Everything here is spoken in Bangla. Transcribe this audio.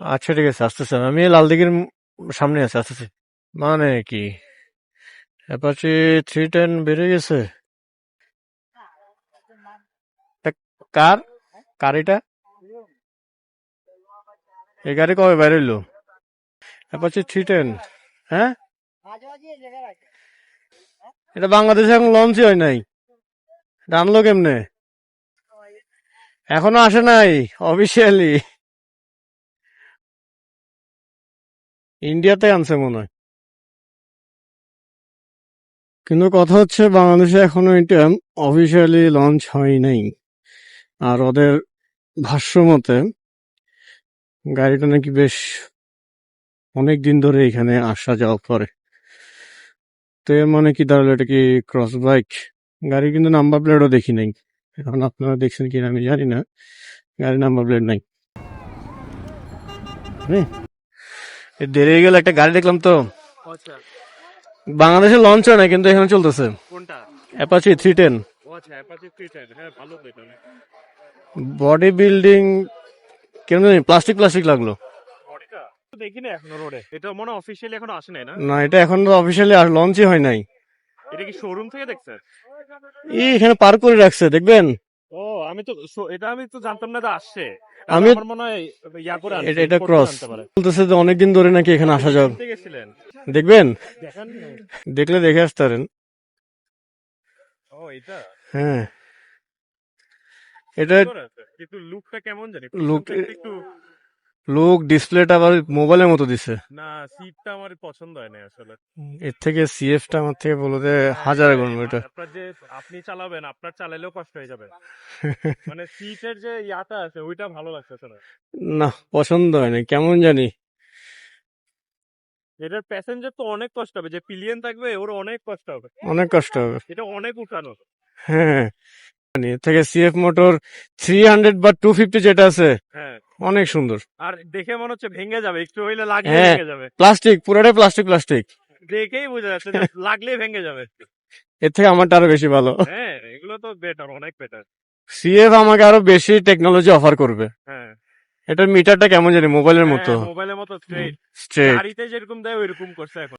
আচ্ছা ঠিক আছে, আসতেছে। আমি লালদিঘির সামনে আছি, আসতেছি। মানে কি, অ্যাপাচি 310 বেড়ে গেছে? তা কার কার এটা? এই গাড়ি কবে বাইরে এলো? অ্যাপাচি 310? হ্যাঁ, এটা বাংলাদেশে এখন লঞ্চই হয় নাই। এটা আনলো কেমনে? এখনো আসে নাই অফিসিয়ালি। ইন্ডিয়াতে আনছে মনে হয়। কিন্তু কথা হচ্ছে বাংলাদেশে এখনো এটা অফিসিয়ালি লঞ্চ হয় নাই। আর ওদের ভাষ্য মতে গাড়িটা নাকি বেশ অনেক দিন ধরে এখানে আসা যাওয়া করে। তো এর মানে কি দাঁড়ালো, এটা কি ক্রস বাইক? গাড়ি কিন্তু নাম্বার প্লেটও দেখি নাই। এখন আপনারা দেখছেন কিনা আমি জানি না, গাড়ি নাম্বার প্লেট নাই। হ্যাঁ, এ দেরি হয়ে গেল, একটা গাড়ি দেখলাম তো। আচ্ছা, বাংলাদেশে লঞ্চ হয় না কিন্তু এখানে চলতেছে, কোনটা? অ্যাপাচি 310। ও আচ্ছা, অ্যাপাচি 310, হ্যাঁ ভালো তো এটা। বডি বিল্ডিং কেমন জানি প্লাস্টিক প্লাস্টিক লাগলো। বডিটা তো দেখি না এখনো রোডে, এটা মনে অফিসিয়ালি এখনো আসে নাই না? না, এটা এখন তো অফিসিয়ালি আর লঞ্চই হয় নাই। এটা কি শোরুম থেকে দেখছেন? এখানে পার করে রাখছে, দেখবেন। ও, এটা আমি তো জানতাম না যে আসছে। তাহলে আমি আমার মনে হয় ইয়া করে আনছে, এটা ইম্পোর্ট করে ক্রস আনতে পারে। বলতেছে যে অনেকদিন ধরে নাকি এখানে আপনি আসা কি যাও। কিনতে গেছিলেন? দেখবেন, দেখেন নাই? দেখলে দেখে আসতে পারেন। ও এটা হ্যাঁ, এটা সুন্দর আছে, কিন্তু লুকটা কেমন জানি, পিছন লুক সাইডটা একটু। লুক ডিসপ্লেটা আবার মোবাইলের মতো দিছে। না, সিটটা আমার পছন্দ হয় না আসলে। এর থেকে সিএফটা আমার থেকে বলো যে হ্যাঁ, হাজার এটাই। গুণ বেটার। আপনার যে আপনি চালাবেন, আপনার চালাইলেও কষ্ট হয়ে যাবে। মানে সিটের যে ইয়াটা আছে ওইটা ভালো লাগতেছে না। না, পছন্দ হয় না কেমন জানি। এটার প্যাসেঞ্জার তো অনেক কষ্ট হবে, যে পিলিয়ন থাকবে ওর অনেক কষ্ট হবে। অনেক কষ্ট হবে। এটা অনেক উঠানো। হ্যাঁ, মানে এর থেকে সিএফ মোটর 300 বা 250 যেটা আছে হ্যাঁ, অনেক সুন্দর। আর দেখে মনে হচ্ছে ভেঙে যাবে, একটু হইলে লাগলে হ্যাঁ, ভেঙে যাবে। প্লাস্টিক, পুরোটাই প্লাস্টিক প্লাস্টিক। দেখেই বোঝা যাচ্ছে যে লাগলেই ভেঙে যাবে। এর থেকে আমারটা আরো বেশি ভালো। হ্যাঁ, এগুলো তো বেটার, অনেক বেটার। সিএফ আমাকে আরো বেশি টেকনোলজি অফার করবে। হ্যাঁ, এটার মিটারটা কেমন জানি মোবাইলের হ্যাঁ মতো মোবাইলের মতো স্ট্রেট। স্ট্রেট। গাড়িতে যেরকম দেয় ওইরকম করছে এখন।